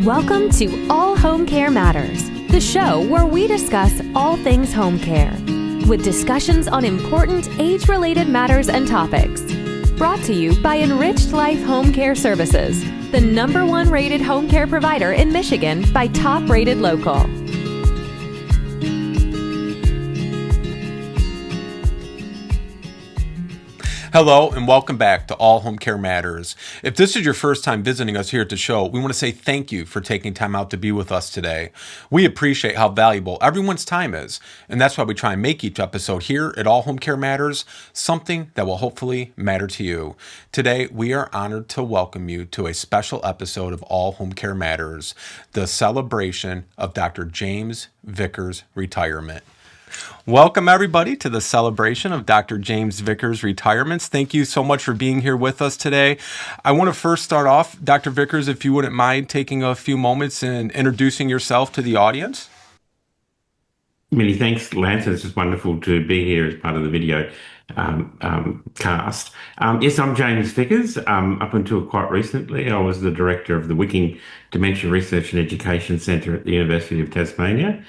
Welcome to All Home Care Matters, the show where we discuss all things home care, with discussions on important age-related matters and topics. Brought to you by Enriched Life Home Care Services, the #1 rated home care provider in Michigan by Top Rated Local. Hello and welcome back to All Home Care Matters. If this is your first time visiting us here at the show, we want to say thank you for taking time out to be with us today. We appreciate how valuable everyone's time is, and that's why we try and make each episode here at All Home Care Matters something that will hopefully matter to you. Today, we are honored to welcome you to a special episode of All Home Care Matters, the celebration of Dr. James Vickers' retirement. Welcome, everybody, to the celebration of Dr. James Vickers' retirements. Thank you so much for being here with us today. I want to first start off, Dr. Vickers, if you wouldn't mind taking a few moments and introducing yourself to the audience. Many thanks, Lance. It's just wonderful to be here as part of the video cast. Yes, I'm James Vickers. Up until quite recently, I was the director of the Wicking Dementia Research and Education Centre at the University of Tasmania.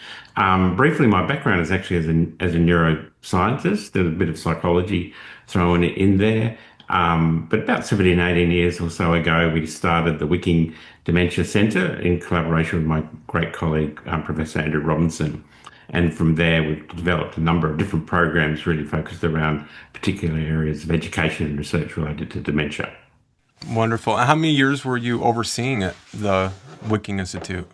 Briefly, my background is actually as a neuroscientist. There's a bit of psychology thrown in there. But about 17, 18 years or so ago, we started the Wicking Dementia Centre in collaboration with my great colleague, Professor Andrew Robinson. And from there, we've developed a number of different programs really focused around particular areas of education and research related to dementia. Wonderful. How many years were you overseeing at the Wicking Institute?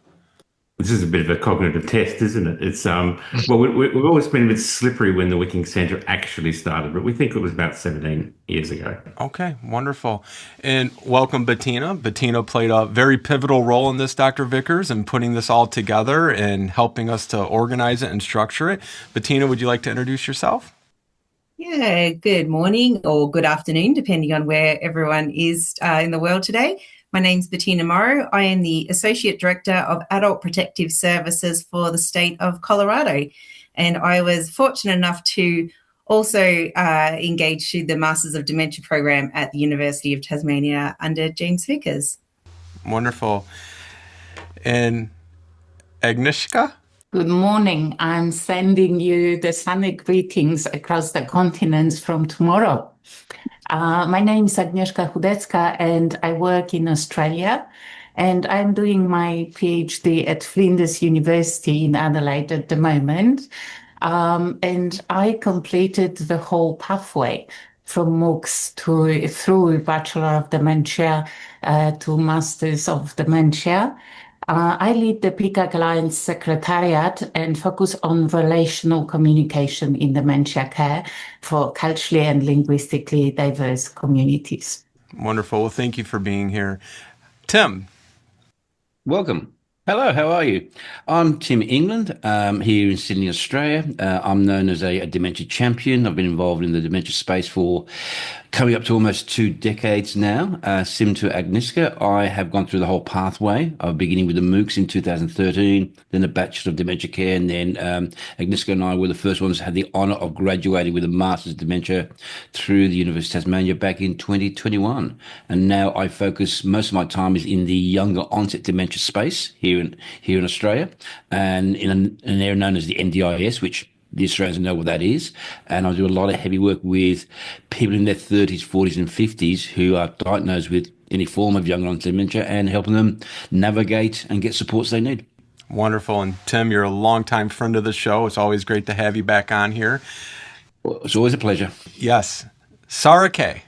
This is a bit of a cognitive test, isn't it? It's well, we've always been a bit slippery when the Wicking Centre actually started, but we think it was about 17 years ago. Okay, wonderful. And welcome, Bettina. Bettina played a very pivotal role in this, Dr. Vickers, in putting this all together and helping us to organize it and structure it. Bettina, would you like to introduce yourself? Yeah, good morning or good afternoon, depending on where everyone is in the world today. My name's Bettina Morrow. I am the Associate Director of Adult Protective Services for the state of Colorado. And I was fortunate enough to also engage to the Masters of Dementia program at the University of Tasmania under James Vickers. Wonderful. And Agnieszka? Good morning. I'm sending you the sunny greetings across the continents from tomorrow. My name is Agnieszka Chudecka and I work in Australia, and I'm doing my PhD at Flinders University in Adelaide at the moment. And I completed the whole pathway from MOOCs through Bachelor of Dementia to Masters of Dementia. I lead the PCAG Alliance Secretariat and focus on relational communication in dementia care for culturally and linguistically diverse communities. Wonderful. Well, thank you for being here. Tim. Welcome. Hello, how are you? I'm Tim England, here in Sydney, Australia. I'm known as a dementia champion. I've been involved in the dementia space for coming up to almost 2 decades now. Sim to Agnieszka, I have gone through the whole pathway of beginning with the MOOCs in 2013, then a Bachelor of Dementia Care, and then Agnieszka and I were the first ones to have the honour of graduating with a Master's of Dementia through the University of Tasmania back in 2021. And now I focus, most of my time is in the younger onset dementia space here in Australia, and in an area known as the NDIS, which the Australians know what that is. And I do a lot of heavy work with people in their 30s, 40s and 50s who are diagnosed with any form of young onset dementia and helping them navigate and get supports they need. Wonderful. And Tim, you're a longtime friend of the show. It's always great to have you back on here. Well, it's always a pleasure. Yes. Sarah Kay.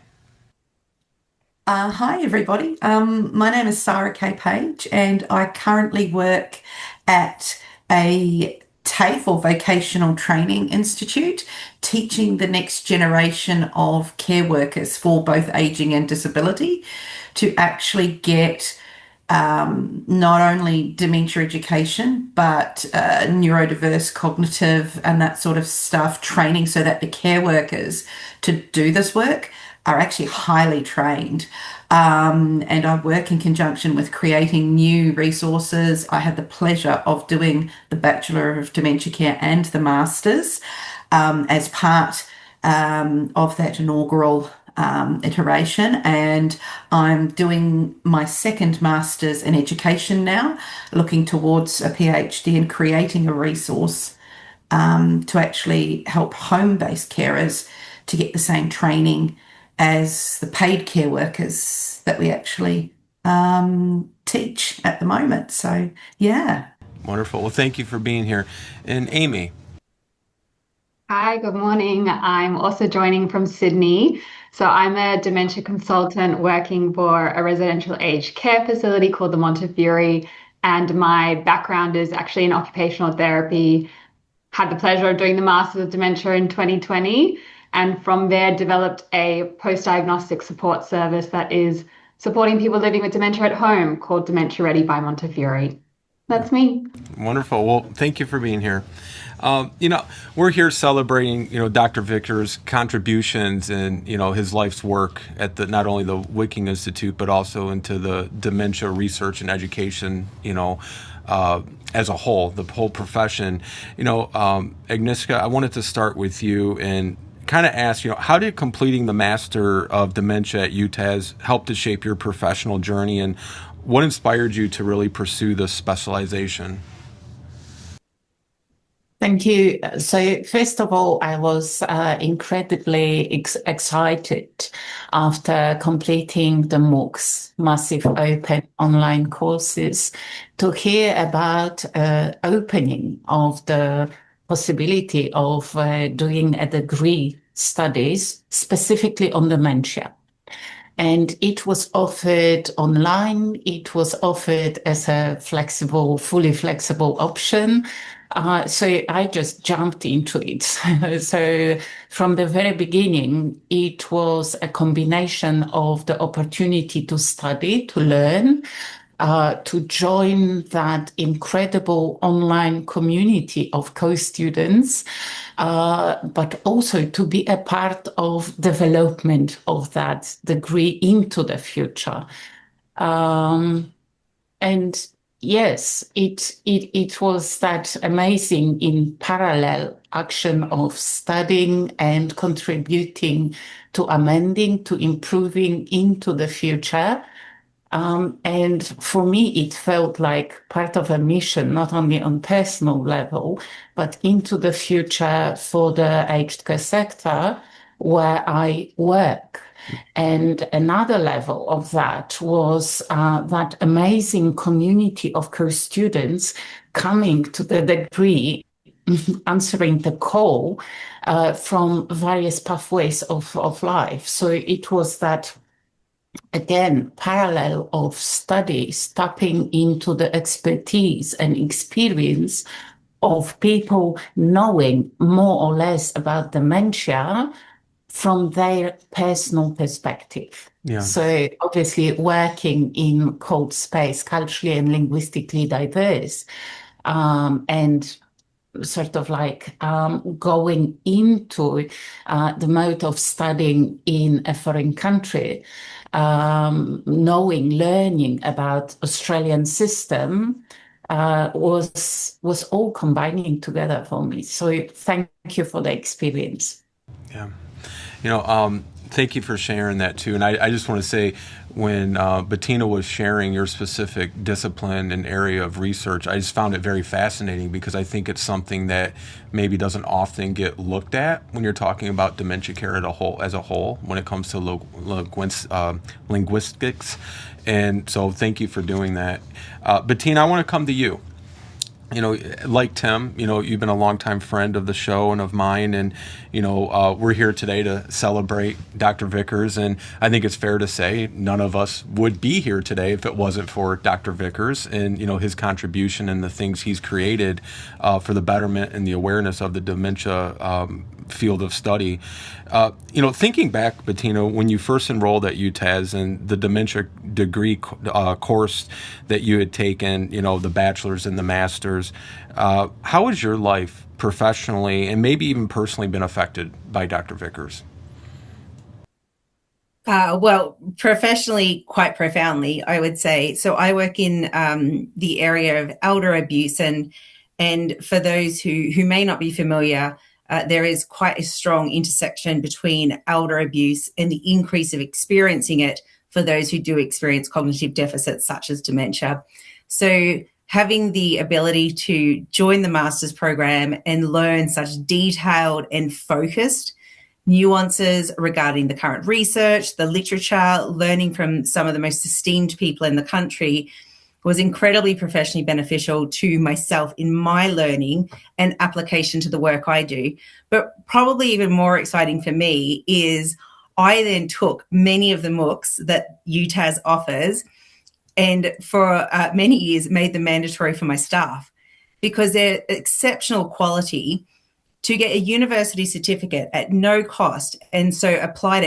Hi, everybody. My name is Sarah K. Page, and I currently work at a TAFE or Vocational Training Institute, teaching the next generation of care workers for both ageing and disability to actually get not only dementia education, but neurodiverse, cognitive, and that sort of stuff training so that the care workers to do this work are actually highly trained. And I work in conjunction with creating new resources. I had the pleasure of doing the Bachelor of Dementia Care and the Masters as part of that inaugural iteration, and I'm doing my second master's in education now, looking towards a PhD and creating a resource to actually help home-based carers to get the same training as the paid care workers that we actually teach at the moment. So, yeah. Wonderful. Well, thank you for being here. And Amy. Hi, good morning. I'm also joining from Sydney. So I'm a dementia consultant working for a residential aged care facility called the Montefiore, and my background is actually in occupational therapy. Had the pleasure of doing the Masters of Dementia in 2020, and from there developed a post-diagnostic support service that is supporting people living with dementia at home called Dementia Ready by Montefiore. That's me. Wonderful. Well, thank you for being here. We're here celebrating, Dr. Vickers' contributions and, his life's work at the not only the Wicking Institute, but also into the dementia research and education, as a whole, the whole profession. Agnieszka, I wanted to start with you and kind of ask, how did completing the Master of Dementia at UTAS help to shape your professional journey, and what inspired you to really pursue this specialization? Thank you. So first of all, I was incredibly excited after completing the MOOCs, massive open online courses, to hear about opening of the possibility of doing a degree studies specifically on dementia. And it was offered online. It was offered as a fully flexible option. So I just jumped into it. So from the very beginning, it was a combination of the opportunity to study, to learn, to join that incredible online community of co-students, but also to be a part of development of that degree into the future. And yes, it was that amazing in parallel action of studying and contributing to amending, to improving into the future. And for me, it felt like part of a mission, not only on personal level, but into the future for the aged care sector where I work. And another level of that was that amazing community of co-students coming to the degree, answering the call from various pathways of life. So it was that, again, parallel of studies, tapping into the expertise and experience of people knowing more or less about dementia from their personal perspective. Yeah. So obviously working in cold space, culturally and linguistically diverse, and sort of like going into the mode of studying in a foreign country, learning about Australian system was all combining together for me. So thank you for the experience. Yeah. Thank you for sharing that too. And I just want to say, when Bettina was sharing your specific discipline and area of research, I just found it very fascinating, because I think it's something that maybe doesn't often get looked at when you're talking about dementia care as a whole, when it comes to linguistics. And so thank you for doing that. Bettina, I want to come to you. Like Tim, you've been a longtime friend of the show and of mine, and, we're here today to celebrate Dr. Vickers, and I think it's fair to say none of us would be here today if it wasn't for Dr. Vickers and, his contribution and the things he's created for the betterment and the awareness of the dementia field of study. Thinking back, Bettina, when you first enrolled at UTAS and the dementia degree course that you had taken, the bachelor's and the master's, how has your life professionally and maybe even personally been affected by Dr. Vickers? Well, professionally, quite profoundly, I would say. So I work in the area of elder abuse, and for those who may not be familiar, there is quite a strong intersection between elder abuse and the increase of experiencing it for those who do experience cognitive deficits such as dementia. So having the ability to join the master's program and learn such detailed and focused nuances regarding the current research, the literature, learning from some of the most esteemed people in the country was incredibly professionally beneficial to myself in my learning and application to the work I do. But probably even more exciting for me is I then took many of the MOOCs that UTAS offers and for many years made them mandatory for my staff because they're exceptional quality to get a university certificate at no cost. And so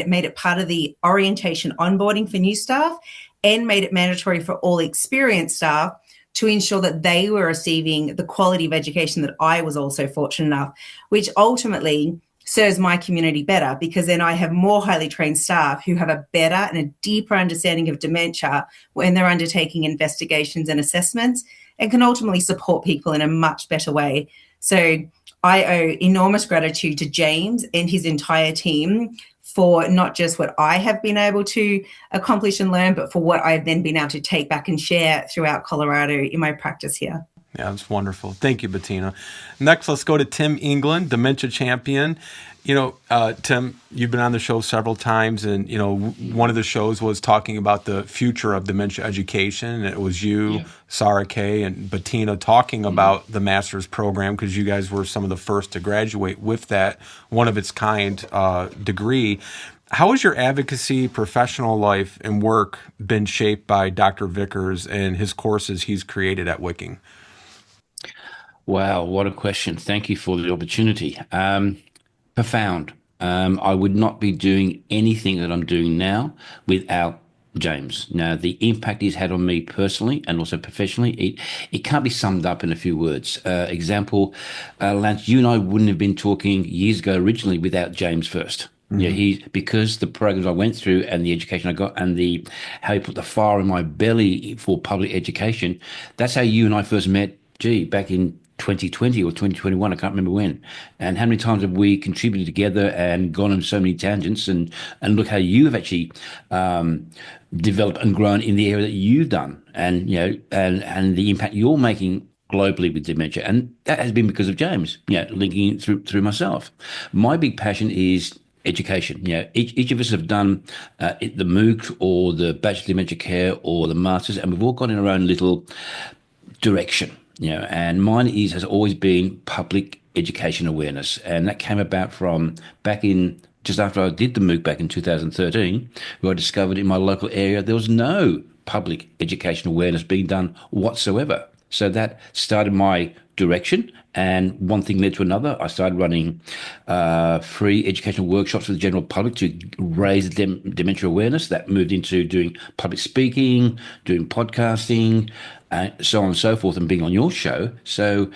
made it part of the orientation onboarding for new staff and made it mandatory for all experienced staff to ensure that they were receiving the quality of education that I was also fortunate enough, which ultimately serves my community better because then I have more highly trained staff who have a better and a deeper understanding of dementia when they're undertaking investigations and assessments and can ultimately support people in a much better way. So I owe enormous gratitude to James and his entire team for not just what I have been able to accomplish and learn, but for what I've then been able to take back and share throughout Colorado in my practice here. Yeah, that's wonderful. Thank you, Bettina. Next, let's go to Tim England, dementia champion. Tim, you've been on the show several times, and, one of the shows was talking about the future of dementia education. It was you, Sarah Kay, and Bettina talking about the master's program because you guys were some of the first to graduate with that one-of-its-kind degree. How has your advocacy, professional life, and work been shaped by Dr. Vickers and his courses he's created at Wicking? Wow, what a question. Thank you for the opportunity. Profound. I would not be doing anything that I'm doing now without James. Now, the impact he's had on me personally and also professionally, it can't be summed up in a few words. Example, Lance, you and I wouldn't have been talking years ago originally without James first. Mm-hmm. Yeah, because the programs I went through and the education I got and how he put the fire in my belly for public education, that's how you and I first met, back in 2020 or 2021, I can't remember when. And how many times have we contributed together and gone on so many tangents and look how you have actually developed and grown in the area that you've done and the impact you're making globally with dementia. And that has been because of James, linking through myself. My big passion is education. Each of us have done the MOOC or the Bachelor of Dementia Care or the Masters, and we've all gone in our own little direction. And mine has always been public education awareness. And that came about from back in, just after I did the MOOC back in 2013, where I discovered in my local area, there was no public education awareness being done whatsoever. So that started my direction. And one thing led to another. I started running free educational workshops for the general public to raise dementia awareness. That moved into doing public speaking, doing podcasting, so on and so forth, and being on your show. So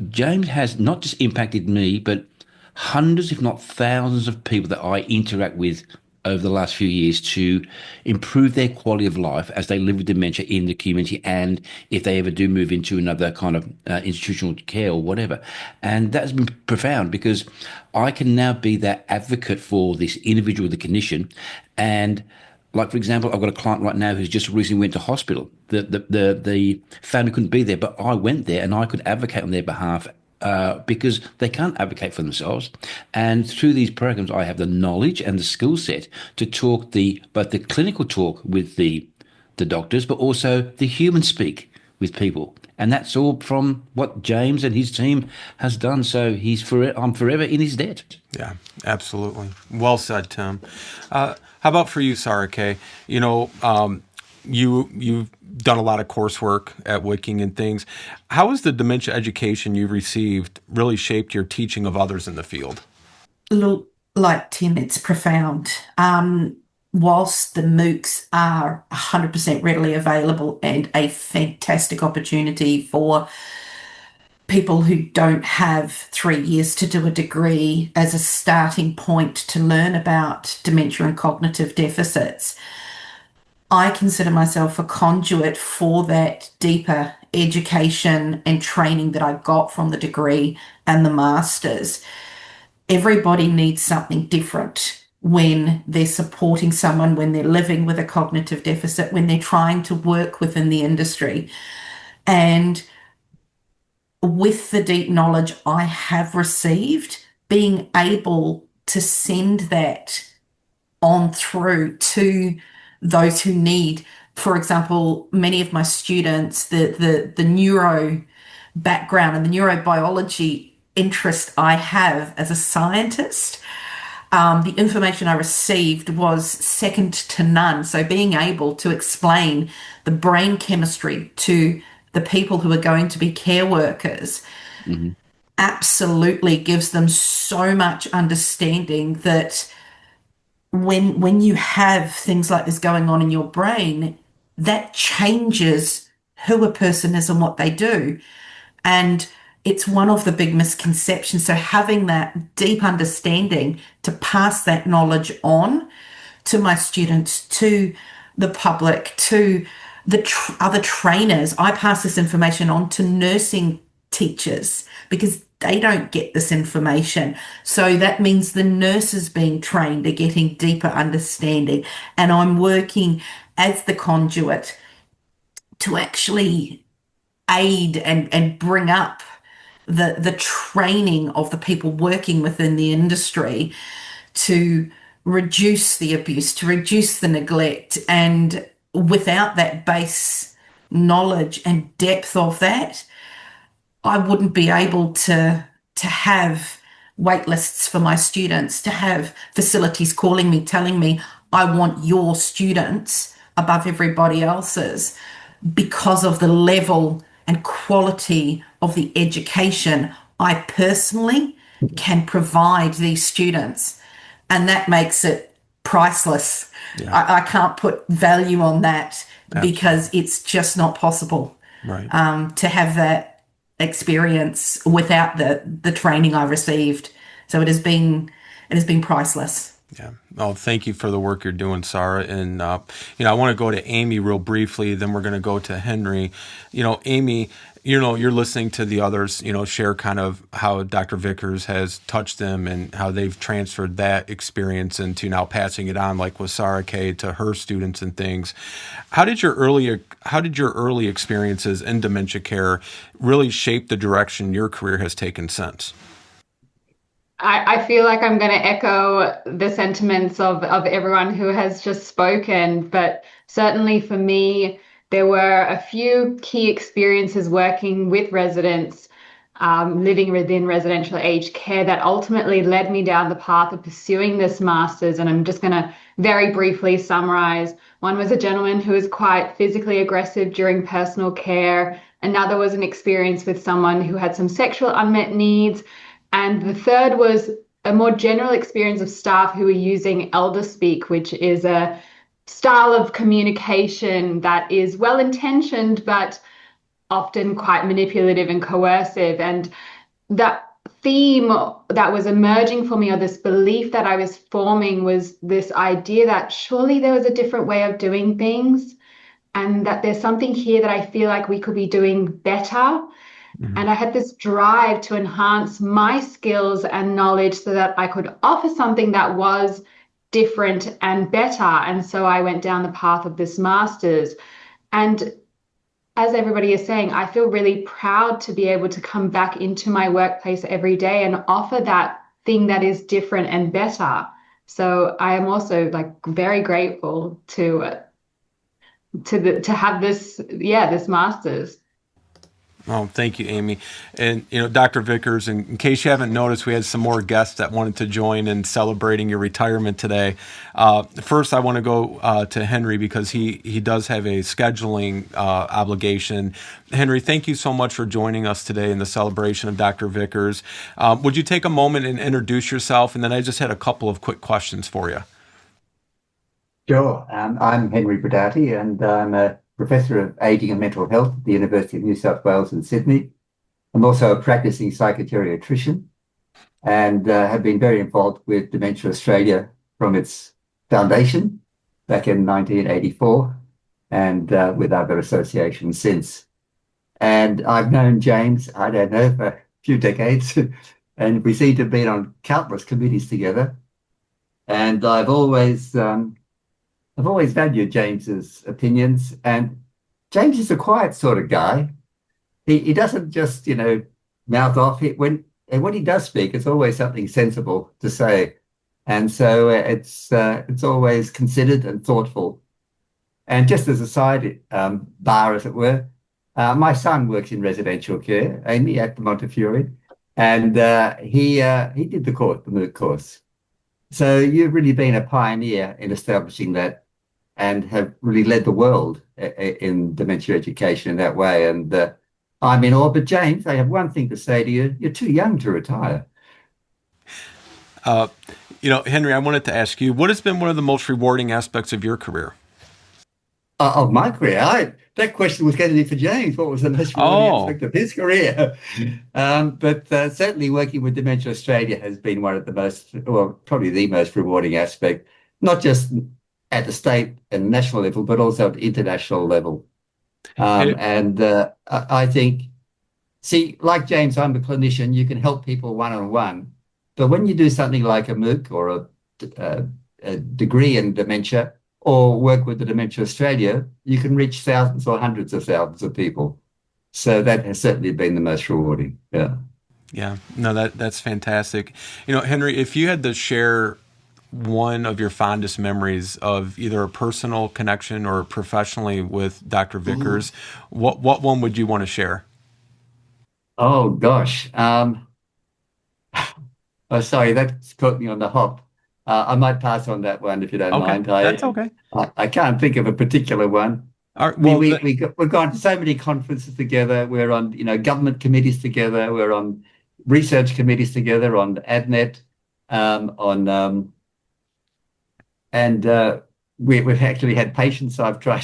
James has not just impacted me, but hundreds, if not thousands of people that I interact with over the last few years to improve their quality of life as they live with dementia in the community and if they ever do move into another kind of institutional care or whatever. And that's been profound because I can now be that advocate for this individual with the cognition. And like, for example, I've got a client right now who's just recently went to hospital. The family couldn't be there, but I went there and I could advocate on their behalf because they can't advocate for themselves. And through these programs, I have the knowledge and the skill set to talk both the clinical talk with the doctors, but also the human speak with people. And that's all from what James and his team has done. So I'm forever in his debt. Yeah, absolutely. Well said, Tim. How about for you, Sarah Kay? You've done a lot of coursework at Wicking and things. How has the dementia education you received really shaped your teaching of others in the field? Look, like Tim, it's profound. Whilst the MOOCs are 100% readily available and a fantastic opportunity for people who don't have 3 years to do a degree as a starting point to learn about dementia and cognitive deficits, I consider myself a conduit for that deeper education and training that I got from the degree and the masters. everybody needs something different when they're supporting someone, when they're living with a cognitive deficit, when they're trying to work within the industry. And with the deep knowledge I have received, being able to send that on through to those who need, for example, many of my students, the neuro background and the neurobiology interest I have as a scientist, the information I received was second to none. So being able to explain the brain chemistry to the people who are going to be care workers absolutely gives them so much understanding that when you have things like this going on in your brain, that changes who a person is and what they do. And it's one of the big misconceptions. So having that deep understanding to pass that knowledge on to my students, to the public, to the other trainers. I pass this information on to nursing teachers because they don't get this information. So that means the nurses being trained are getting deeper understanding. And I'm working as the conduit to actually aid and bring up the training of the people working within the industry to reduce the abuse, to reduce the neglect. And without that base knowledge and depth of that, I wouldn't be able to have wait lists for my students, to have facilities calling me, telling me, I want your students above everybody else's, because of the level and quality of the education I personally can provide these students. And that makes it priceless. Yeah. I can't put value on that. Absolutely. Because it's just not possible to have that experience without the training I received. So it has been priceless. Yeah. Oh, thank you for the work you're doing, Sarah. And, I want to go to Amy real briefly, then we're going to go to Henry. Amy, you're listening to the others, share kind of how Dr. Vickers has touched them and how they've transferred that experience into now passing it on, like with Sarah Kay, to her students and things. How did your early experiences in dementia care really shape the direction your career has taken since? I feel like I'm going to echo the sentiments of everyone who has just spoken, but certainly for me, there were a few key experiences working with residents, living within residential aged care, that ultimately led me down the path of pursuing this master's. And I'm just going to very briefly summarize. One was a gentleman who was quite physically aggressive during personal care. Another was an experience with someone who had some sexual unmet needs. And the third was a more general experience of staff who were using elder speak, which is a style of communication that is well-intentioned, but often quite manipulative and coercive. And that theme that was emerging for me, or this belief that I was forming, was this idea that surely there was a different way of doing things, and that there's something here that I feel like we could be doing better. And I had this drive to enhance my skills and knowledge so that I could offer something that was different and better. And so I went down the path of this master's. And as everybody is saying, I feel really proud to be able to come back into my workplace every day and offer that thing that is different and better. So I am also very grateful to have this master's. Oh, thank you, Amy. And, Dr. Vickers, in case you haven't noticed, we had some more guests that wanted to join in celebrating your retirement today. First, I want to go to Henry because he does have a scheduling obligation. Henry, thank you so much for joining us today in the celebration of Dr. Vickers. Would you take a moment and introduce yourself? And then I just had a couple of quick questions for you. Sure. I'm Henry Brodati, and I'm a Professor of Aging and Mental Health at the University of New South Wales in Sydney. I'm also a practicing psychogeriatrician and have been very involved with Dementia Australia from its foundation back in 1984 and with other associations since. And I've known James, I don't know, for a few decades, and we seem to have been on countless committees together. And I've always valued James's opinions. And James is a quiet sort of guy. He doesn't just, mouth off. When he does speak, it's always something sensible to say. And so it's always considered and thoughtful. And just as a side bar, as it were, my son works in residential care, Amy, at the Montefiore, and he did the MOOC course. So you've really been a pioneer in establishing that and have really led the world in dementia education in that way. And I'm in awe. But James, I have one thing to say to you. You're too young to retire. Henry, I wanted to ask you, what has been one of the most rewarding aspects of your career? Of my career? That question was going to be for James. What was the most rewarding aspect of his career? But certainly working with Dementia Australia has been one of the most, well, probably the most rewarding aspect, not just at the state and national level, but also at the international level. I think, like James, I'm a clinician. You can help people one-on-one. But when you do something like a MOOC or a degree in dementia, or work with the Dementia Australia, you can reach thousands or hundreds of thousands of people. So that has certainly been the most rewarding. Yeah. Yeah. No, that's fantastic. Henry, if you had to share one of your fondest memories of either a personal connection or professionally with Dr. Vickers, what one would you want to share? Oh, gosh. Sorry, that's caught me on the hop. I might pass on that one if you don't mind. That's okay. I can't think of a particular one. All right, well, we've gone to so many conferences together. We're on government committees together. We're on research committees together, on ADNET, we've actually had patients I've tried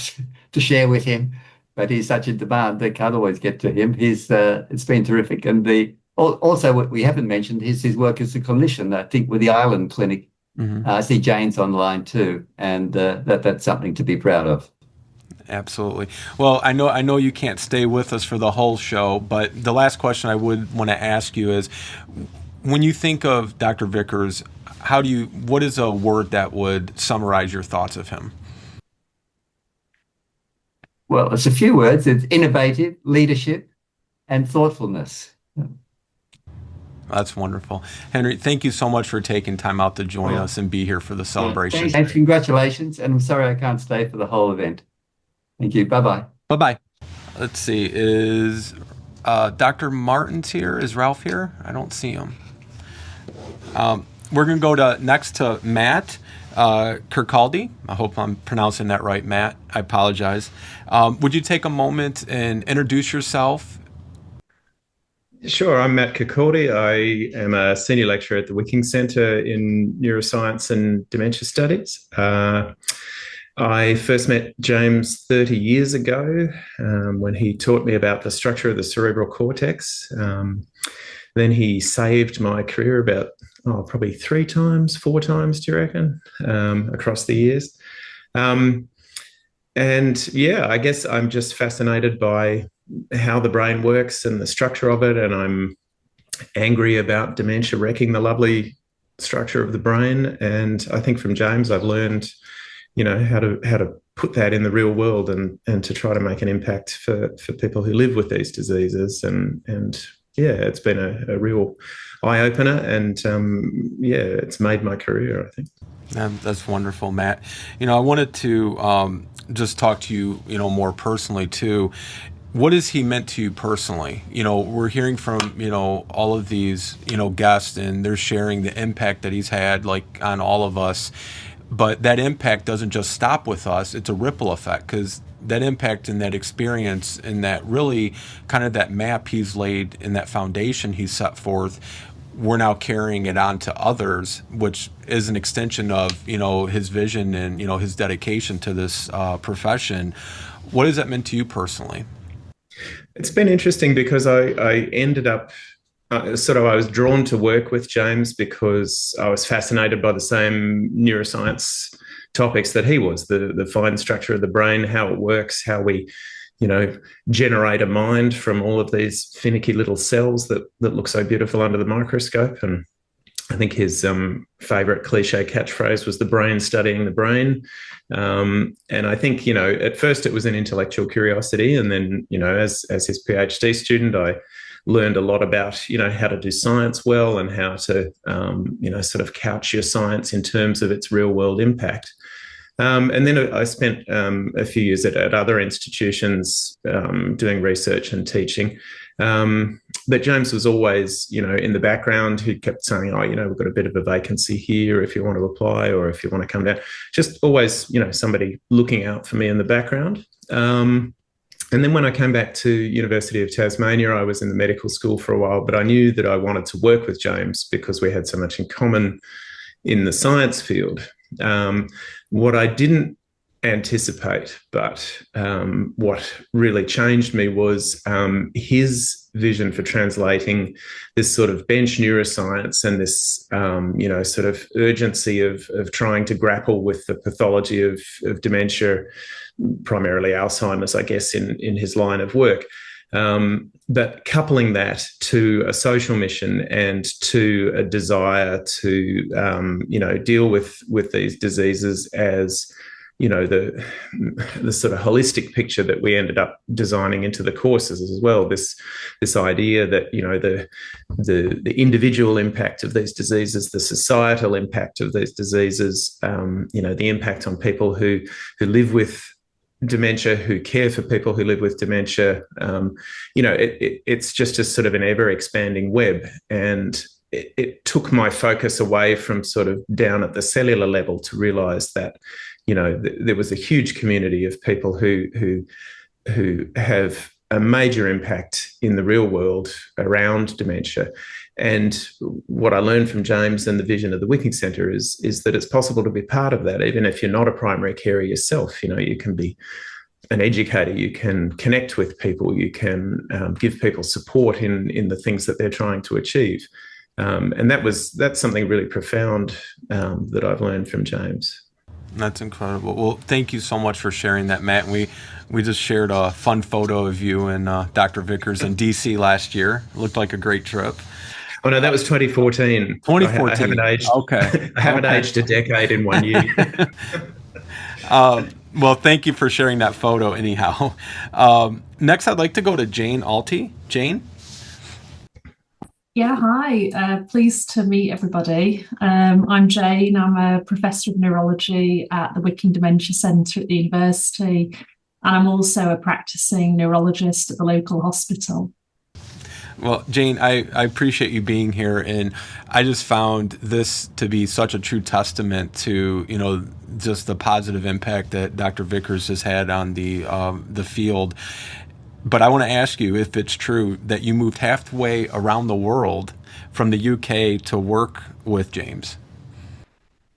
to share with him, but he's such in demand they can't always get to him. It's been terrific. And also what we haven't mentioned is his work as a clinician, I think, with the Island Clinic. I see Jane's online too, and that's something to be proud of. Absolutely. Well, I know you can't stay with us for the whole show, but the last question I would want to ask you is, when you think of Dr. Vickers, what is a word that would summarize your thoughts of him? Well, it's a few words. It's innovative, leadership, and thoughtfulness. That's wonderful. Henry, thank you so much for taking time out to join us and be here for the celebration. Thanks. Congratulations. And I'm sorry I can't stay for the whole event. Thank you. Bye-bye. Bye-bye. Let's see. Is Dr. Martins here? Is Ralph here? I don't see him. We're going to go next to Matt Kirkaldy. I hope I'm pronouncing that right, Matt. I apologize. Would you take a moment and introduce yourself? Sure, I'm Matt Kirkaldy. I am a senior lecturer at the Wicking Centre in Neuroscience and Dementia Studies. I first met James 30 years ago when he taught me about the structure of the cerebral cortex. Then he saved my career about probably 4 times, do you reckon, across the years. And yeah, I guess I'm just fascinated by how the brain works and the structure of it, and I'm angry about dementia wrecking the lovely structure of the brain. And I think from James I've learned, how to put that in the real world and to try to make an impact for people who live with these diseases. And yeah, it's been a real eye-opener, and it's made my career, I think. That's wonderful, Matt. I wanted to just talk to you, more personally too. What has he meant to you personally? We're hearing from, all of these, guests, and they're sharing the impact that he's had, on all of us. But that impact doesn't just stop with us. It's a ripple effect, because that impact and that experience and that really kind of that map he's laid and that foundation he's set forth, we're now carrying it on to others, which is an extension of, his vision and, his dedication to this profession. What has that meant to you personally? It's been interesting because I ended up I was drawn to work with James because I was fascinated by the same neuroscience topics that he was, the fine structure of the brain, how it works, how we, generate a mind from all of these finicky little cells that look so beautiful under the microscope. And I think his favorite cliche catchphrase was the brain studying the brain. And I think, at first it was an intellectual curiosity. And then, as his PhD student, I learned a lot about, how to do science well and how to, sort of couch your science in terms of its real world impact. And then I spent a few years at other institutions doing research and teaching. But James was always, in the background. He kept saying, we've got a bit of a vacancy here if you want to apply or if you want to come down. Just always, somebody looking out for me in the background. And then when I came back to University of Tasmania, I was in the medical school for a while, but I knew that I wanted to work with James because we had so much in common in the science field. What I didn't anticipate, but what really changed me was his vision for translating this sort of bench neuroscience and this, sort of urgency of trying to grapple with the pathology of dementia, primarily Alzheimer's, I guess, in his line of work. But coupling that to a social mission and to a desire to, deal with these diseases as, the sort of holistic picture that we ended up designing into the courses as well. This idea that, the individual impact of these diseases, the societal impact of these diseases, the impact on people who live with dementia, who care for people who live with dementia. It's just a sort of an ever expanding web. And it took my focus away from sort of down at the cellular level to realize that, there was a huge community of people who have a major impact in the real world around dementia. And what I learned from James and the vision of the Wicking Centre is that it's possible to be part of that, even if you're not a primary carer yourself. You can be an educator, you can connect with people, you can give people support in the things that they're trying to achieve. And that's something really profound that I've learned from James. That's incredible. Well, thank you so much for sharing that, Matt. We just shared a fun photo of you and Dr. Vickers in DC last year. It looked like a great trip. Oh no, that was 2014. 2014. I haven't aged. Okay. I haven't aged a decade in 1 year. Well, thank you for sharing that photo anyhow. Next, I'd like to go to Jane Alty. Jane? Yeah, hi. Pleased to meet everybody. I'm Jane. I'm a professor of neurology at the Wicking Dementia Centre at the university, and I'm also a practicing neurologist at the local hospital. Well, Jane, I appreciate you being here, and I just found this to be such a true testament to, just the positive impact that Dr. Vickers has had on the field. But I want to ask you if it's true that you moved halfway around the world from the UK to work with James.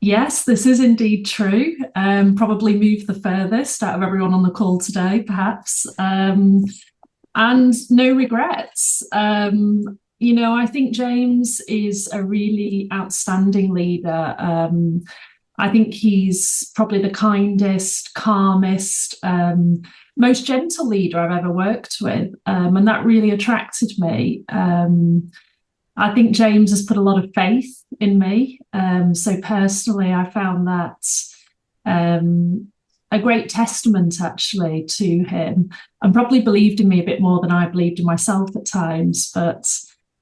Yes, this is indeed true. Probably moved the furthest out of everyone on the call today, perhaps. And no regrets. I think James is a really outstanding leader. I think he's probably the kindest, calmest, most gentle leader I've ever worked with. And that really attracted me. I think James has put a lot of faith in me. So personally, I found that a great testament actually to him, and probably believed in me a bit more than I believed in myself at times. But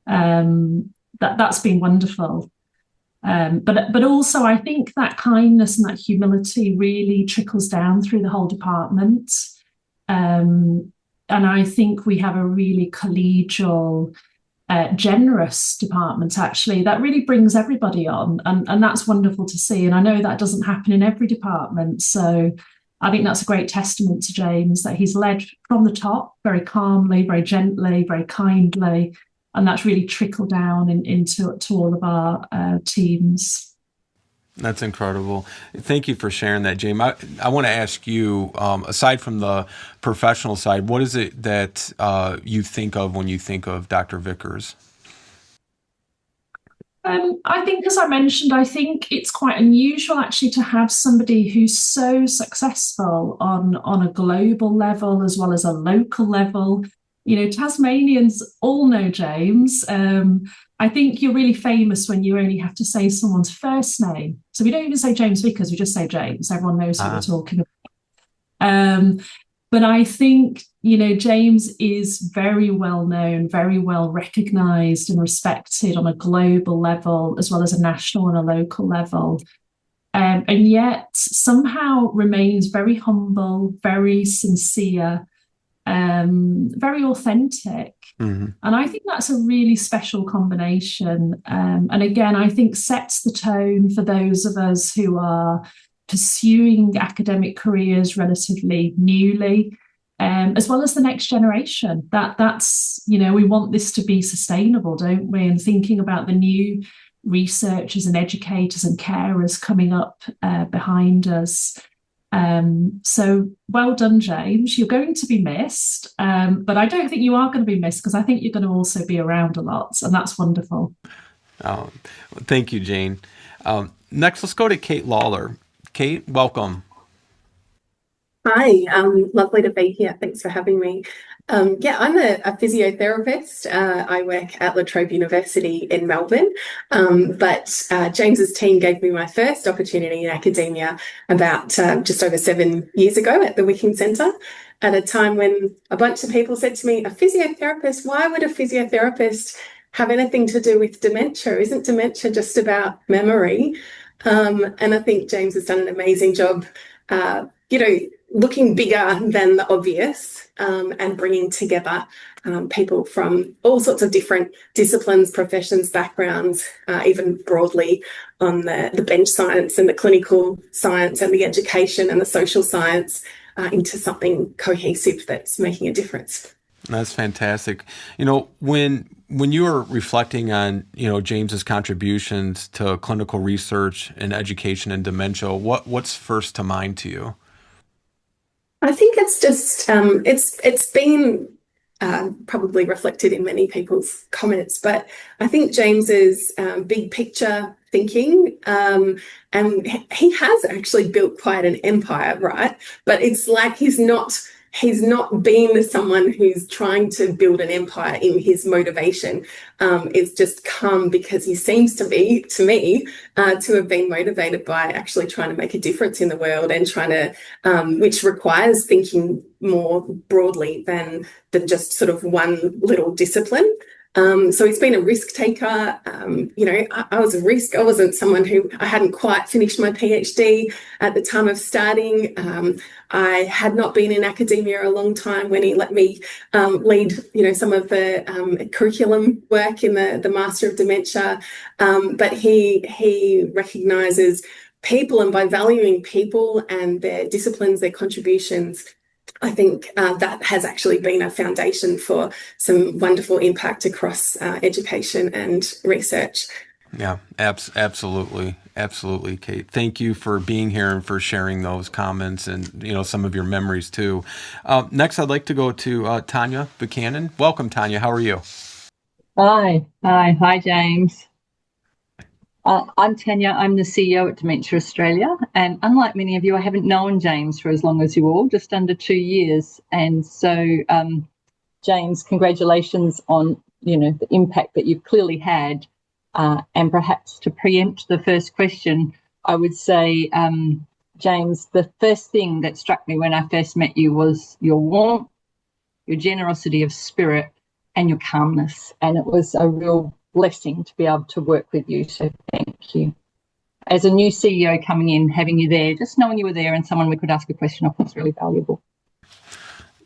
that's been wonderful. But also I think that kindness and that humility really trickles down through the whole department. And I think we have a really collegial, generous department, actually, that really brings everybody on. And that's wonderful to see. And I know that doesn't happen in every department. So I think that's a great testament to James, that he's led from the top very calmly, very gently, very kindly. And that's really trickled down into all of our teams. That's incredible. Thank you for sharing that, James. I want to ask you, aside from the professional side, what is it that you think of when you think of Dr. Vickers? I think, as I mentioned, I think it's quite unusual actually to have somebody who's so successful on a global level as well as a local level. You know, Tasmanians all know James. I think you're really famous when you only have to say someone's first name. So we don't even say James Vickers, we just say James. Everyone knows who we're talking about. But I think, you know, James is very well known, very well recognised and respected on a global level, as well as a national and a local level. And yet somehow remains very humble, very sincere, very authentic. Mm-hmm. And I think that's a really special combination. And again, I think sets the tone for those of us who are pursuing academic careers relatively newly, as well as the next generation. That's, you know, we want this to be sustainable, don't we? And thinking about the new researchers and educators and carers coming up behind us. So well done, James. You're going to be missed, but I don't think you are going to be missed, because I think you're going to also be around a lot, and that's wonderful. Thank you, Jane. Next, let's go to Kate Lawler. Kate, welcome. Hi, lovely to be here. Thanks for having me. Yeah, I'm a physiotherapist. I work at La Trobe University in Melbourne, but James's team gave me my first opportunity in academia about just over 7 years ago at the Wicking Centre, at a time when a bunch of people said to me, a physiotherapist, why would a physiotherapist have anything to do with dementia? Isn't dementia just about memory? And I think James has done an amazing job, you know, looking bigger than the obvious, and bringing together people from all sorts of different disciplines, professions, backgrounds, even broadly on the bench science and the clinical science and the education and the social science, into something cohesive that's making a difference. That's fantastic. You know, when you are reflecting on, you know, James's contributions to clinical research and education in dementia, what's first to mind to you? I think it's just it's been probably reflected in many people's comments, but I think James's big picture thinking, and he has actually built quite an empire, right? But it's like he's not been someone who's trying to build an empire in his motivation. It's just come because he seems to be, to me, to have been motivated by actually trying to make a difference in the world, and trying to, which requires thinking more broadly than just sort of one little discipline. So he's been a risk taker. You know, I was a risk. I wasn't someone I hadn't quite finished my PhD at the time of starting. I had not been in academia a long time when he let me lead, you know, some of the curriculum work in the Master of Dementia. But he recognises people, and by valuing people and their disciplines, their contributions, I think that has actually been a foundation for some wonderful impact across education and research. Yeah, absolutely. Absolutely, Kate. Thank you for being here and for sharing those comments and, you know, some of your memories too. Next, I'd like to go to Tanya Buchanan. Welcome, Tanya. How are you? Hi, James. I'm Tanya. I'm the CEO at Dementia Australia, and unlike many of you, I haven't known James for as long as you all, just under 2 years. And so, James, congratulations on, you know, the impact that you've clearly had. And perhaps to preempt the first question, I would say, James, the first thing that struck me when I first met you was your warmth, your generosity of spirit, and your calmness. And it was a real blessing to be able to work with you, so thank you. As a new CEO coming in, having you there, just knowing you were there and someone we could ask a question of was really valuable.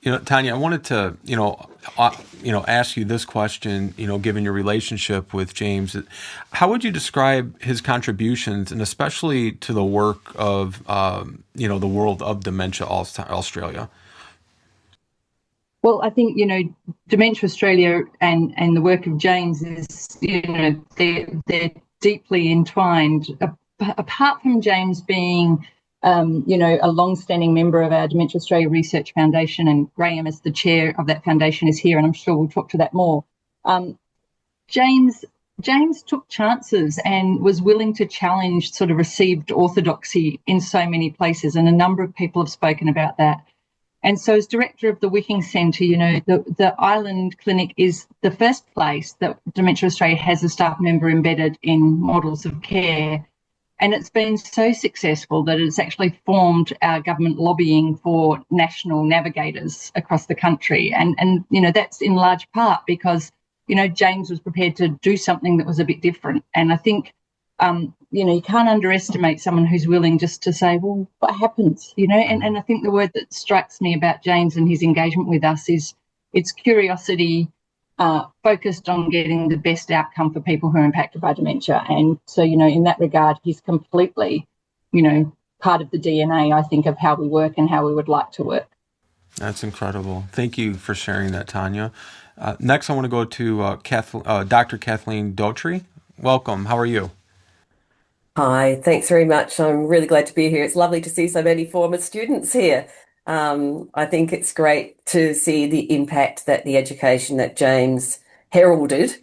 You know, Tanya, I wanted to, ask you this question, you know, given your relationship with James, how would you describe his contributions, and especially to the work of, the World of Dementia Australia? Well, I think, you know, Dementia Australia and the work of James is, you know, they're deeply entwined. Apart from James being, a long-standing member of our Dementia Australia Research Foundation, and Graham as the chair of that foundation is here, and I'm sure we'll talk to that more. James James took chances and was willing to challenge sort of received orthodoxy in so many places, and a number of people have spoken about that. And so as director of the Wicking Centre, the Island Clinic is the first place that Dementia Australia has a staff member embedded in models of care. And it's been so successful that it's actually formed our government lobbying for national navigators across the country. And that's in large part because, James was prepared to do something that was a bit different. And I think, you can't underestimate someone who's willing just to say, well, what happens, and I think the word that strikes me about James and his engagement with us is it's curiosity, focused on getting the best outcome for people who are impacted by dementia. And so, in that regard, he's completely, part of the DNA, I think, of how we work and how we would like to work. That's incredible. Thank you for sharing that, Tanya. Next, I want to go to Dr. Kathleen Daughtry. Welcome. How are you? Hi, thanks very much. I'm really glad to be here. It's lovely to see so many former students here. I think it's great to see the impact that the education that James heralded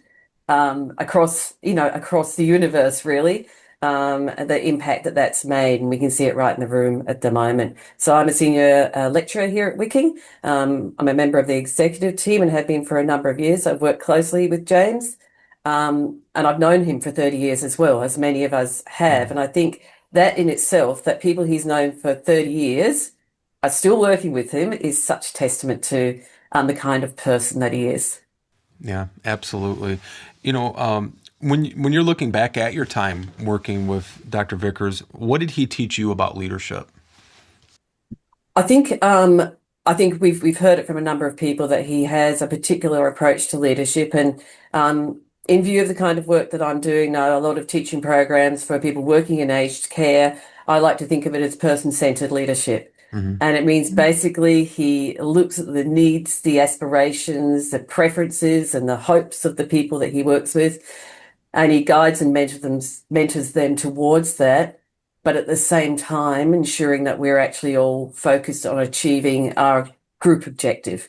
across the universe, really, the impact that that's made, and we can see it right in the room at the moment. So I'm a senior lecturer here at Wicking. I'm a member of the executive team and have been for a number of years. I've worked closely with James. And I've known him for 30 years as well, as many of us have. And I think that in itself, that people he's known for 30 years are still working with him, is such testament to the kind of person that he is. Yeah, absolutely. When you're looking back at your time working with Dr. Vickers, what did he teach you about leadership? I think we've heard it from a number of people that he has a particular approach to leadership, and in view of the kind of work that I'm doing now, a lot of teaching programs for people working in aged care, I like to think of it as person-centered leadership. Mm-hmm. And it means basically he looks at the needs, the aspirations, the preferences, and the hopes of the people that he works with, and he guides and mentors them towards that, but at the same time ensuring that we're actually all focused on achieving our group objective.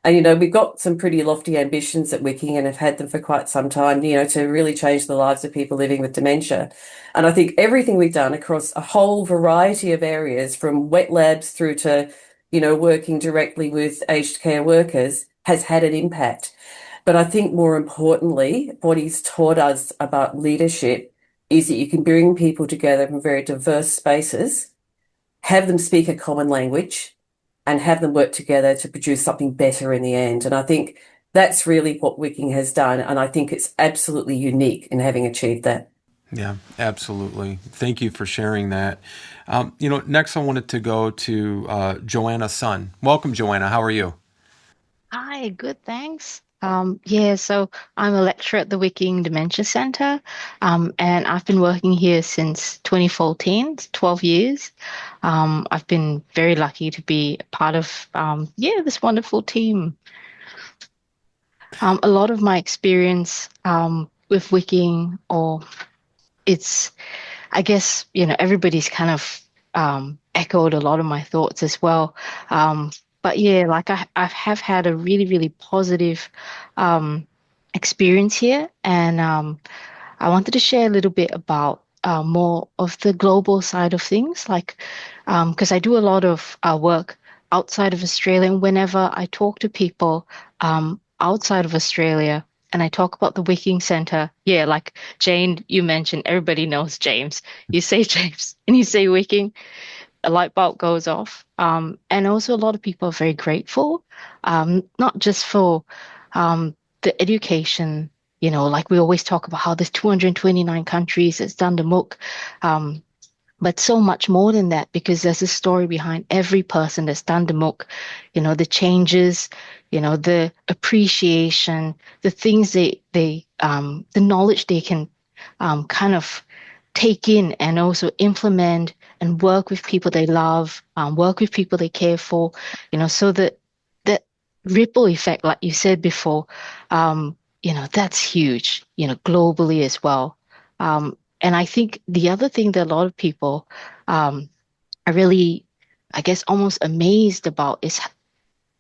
And, we've got some pretty lofty ambitions at Wicking and have had them for quite some time, to really change the lives of people living with dementia. And I think everything we've done across a whole variety of areas, from wet labs through to, working directly with aged care workers, has had an impact. But I think more importantly, what he's taught us about leadership is that you can bring people together from very diverse spaces, have them speak a common language, and have them work together to produce something better in the end. And I think that's really what Wicking has done. And I think it's absolutely unique in having achieved that. Yeah, absolutely. Thank you for sharing that. Next I wanted to go to Joanna Sun. Welcome, Joanna. How are you? Hi, good, thanks. So I'm a lecturer at the Wicking Dementia Centre, and I've been working here since 2014, 12 years. I've been very lucky to be a part of, this wonderful team. A lot of my experience with Wicking, everybody's kind of echoed a lot of my thoughts as well. But yeah, I have had a really, really positive experience here. And I wanted to share a little bit about more of the global side of things, because I do a lot of work outside of Australia. And whenever I talk to people outside of Australia and I talk about the Wicking Centre, like Jane, you mentioned, everybody knows James. You say James and you say Wicking, a light bulb goes off. And also a lot of people are very grateful, not just for the education, like we always talk about how there's 229 countries, it's done the MOOC, but so much more than that, because there's a story behind every person that's done the MOOC, the changes, the appreciation, the things the knowledge they can kind of take in and also implement and work with people they love, work with people they care for, so that ripple effect, like you said before, that's huge, globally as well. And I think the other thing that a lot of people are really, I guess, almost amazed about is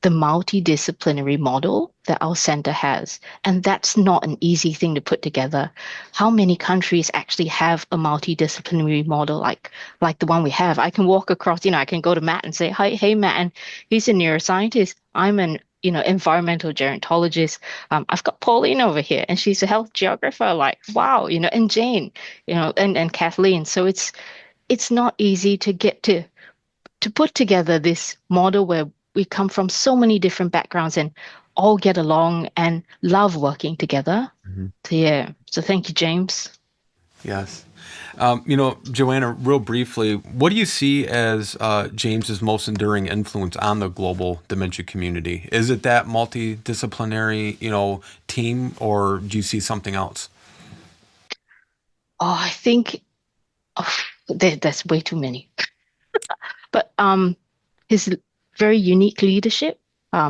the multidisciplinary model that our center has. And that's not an easy thing to put together. How many countries actually have a multidisciplinary model like the one we have? I can walk across, I can go to Matt and say, hey, Matt, and he's a neuroscientist. I'm an environmental gerontologist. I've got Pauline over here, and she's a health geographer. Like, wow, and Jane, and Kathleen. So it's not easy to get to put together this model where we come from so many different backgrounds and all get along and love working together. Mm-hmm. So thank you, James. Yes. Joanna, real briefly, what do you see as James's most enduring influence on the global dementia community? Is it that multidisciplinary, team, or do you see something else? I think there's way too many. But his very unique leadership,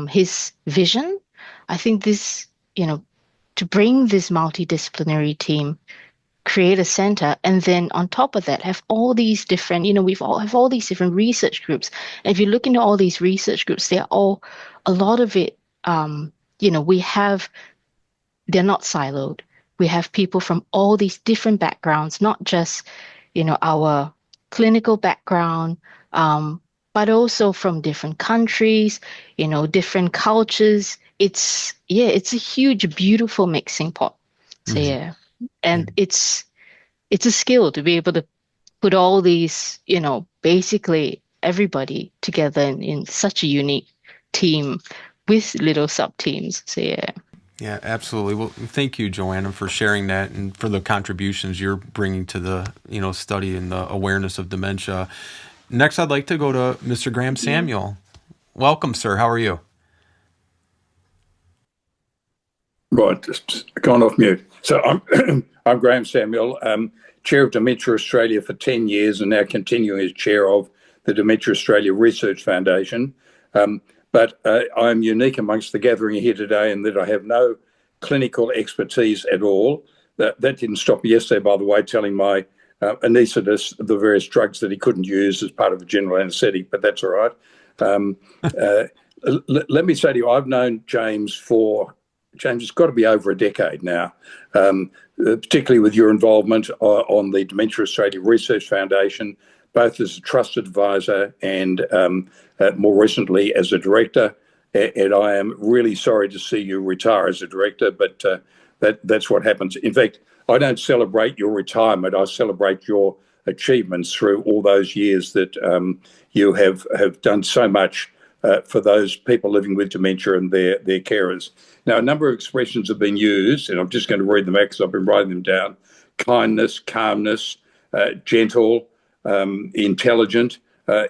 his vision, I think this, to bring this multidisciplinary team, create a center, and then on top of that, have all these different, have all these different research groups. And if you look into all these research groups, they're all, a lot of it, they're not siloed. We have people from all these different backgrounds, not just, our clinical background, but also from different countries, different cultures. It's a huge, beautiful mixing pot. So and it's a skill to be able to put all these, basically everybody together in such a unique team with little sub teams. So Yeah, absolutely. Well, thank you, Joanna, for sharing that and for the contributions you're bringing to the, study and the awareness of dementia. Next, I'd like to go to Mr. Graham Samuel. Welcome, sir. How are you? Right, just gone off mute. So I'm Graham Samuel, Chair of Dementia Australia for 10 years and now continuing as Chair of the Dementia Australia Research Foundation. But I'm unique amongst the gathering here today in that I have no clinical expertise at all. That didn't stop me yesterday, by the way, telling my anaesthetist the various drugs that he couldn't use as part of a general anaesthetic, but that's all right. Let me say to you, I've known James it's got to be over a decade now, particularly with your involvement on the Dementia Australia Research Foundation, both as a trusted advisor and more recently as a director. And I am really sorry to see you retire as a director, but that's what happens. In fact, I don't celebrate your retirement. I celebrate your achievements through all those years that you have done so much for those people living with dementia and their carers. Now, a number of expressions have been used, and I'm just going to read them out because I've been writing them down. Kindness, calmness, gentle, intelligent.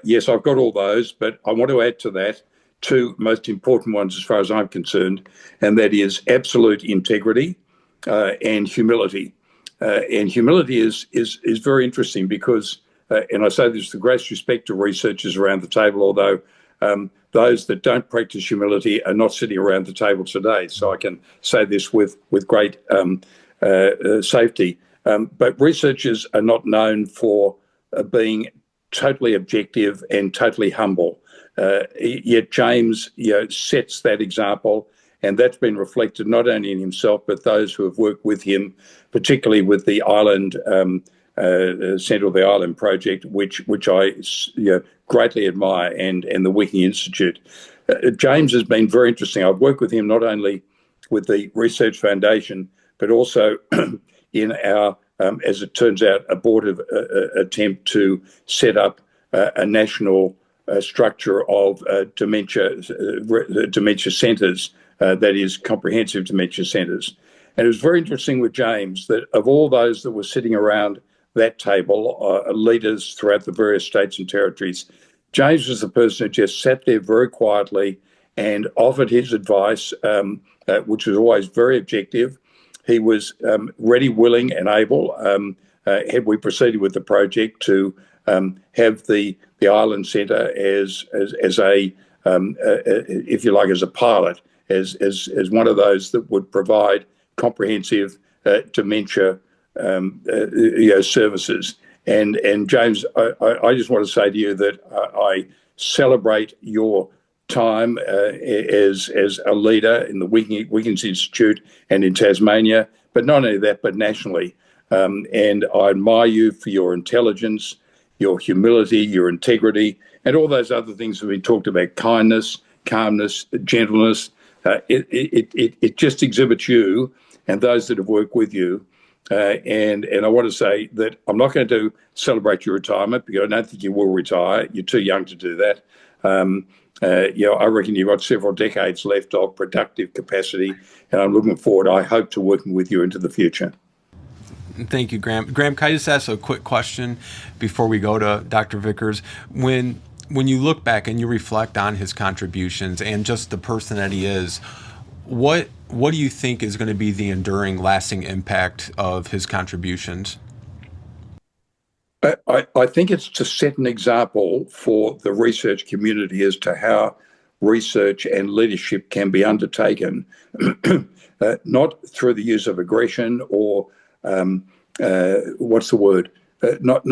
Yes, I've got all those, but I want to add to that two most important ones as far as I'm concerned, and that is absolute integrity and humility. And humility is very interesting because, and I say this with great respect to researchers around the table, although those that don't practice humility are not sitting around the table today. So I can say this with great safety. But researchers are not known for being totally objective and totally humble. Yet James sets that example, and that's been reflected not only in himself, but those who have worked with him, particularly with the Island Centre of the Island project, which I greatly admire, and the Wicking Institute. James has been very interesting. I've worked with him not only with the Research Foundation, but also in our, as it turns out, abortive attempt to set up a national structure of dementia centres, that is comprehensive dementia centres. And it was very interesting with James that of all those that were sitting around that table, leaders throughout the various states and territories, James was the person who just sat there very quietly and offered his advice, which was always very objective. He was ready, willing and able, had we proceeded with the project, to have the Island Centre as a if you like, as a pilot, as one of those that would provide comprehensive dementia services. And James, I just want to say to you that I celebrate your time as a leader in the Wickens Institute and in Tasmania, but not only that, but nationally. And I admire you for your intelligence, your humility, your integrity, and all those other things that we talked about: kindness, calmness, gentleness. It just exhibits you and those that have worked with you. And I want to say that I'm not going to celebrate your retirement, because I don't think you will retire. You're too young to do that. I reckon you've got several decades left of productive capacity, and I'm looking forward, I hope, to working with you into the future. Thank you, Graham. Graham, can I just ask a quick question before we go to Dr. Vickers? When you look back and you reflect on his contributions and just the person that he is, what do you think is going to be the enduring, lasting impact of his contributions? I think it's to set an example for the research community as to how research and leadership can be undertaken, not through the use of aggression or what's the word? Not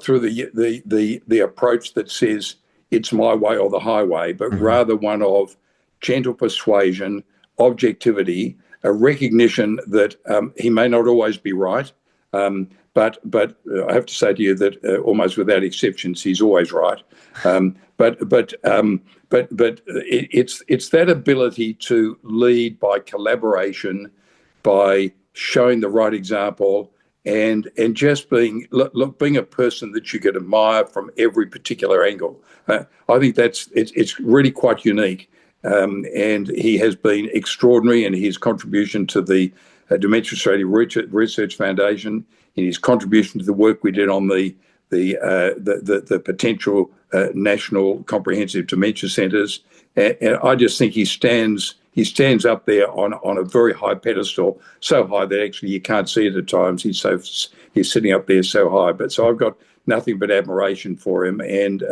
through the approach that says it's my way or the highway, but rather one of gentle persuasion, objectivity, a recognition that he may not always be right, but I have to say to you that almost without exceptions, he's always right. But it's that ability to lead by collaboration, by showing the right example, and just being a person that you could admire from every particular angle. I think it's really quite unique, and he has been extraordinary in his contribution to the Dementia Australia Research Foundation, in his contribution to the work we did on the potential national comprehensive dementia centres, and I just think he stands up there on a very high pedestal, so high that actually you can't see it at times. He's sitting up there so high. But so I've got nothing but admiration for him, and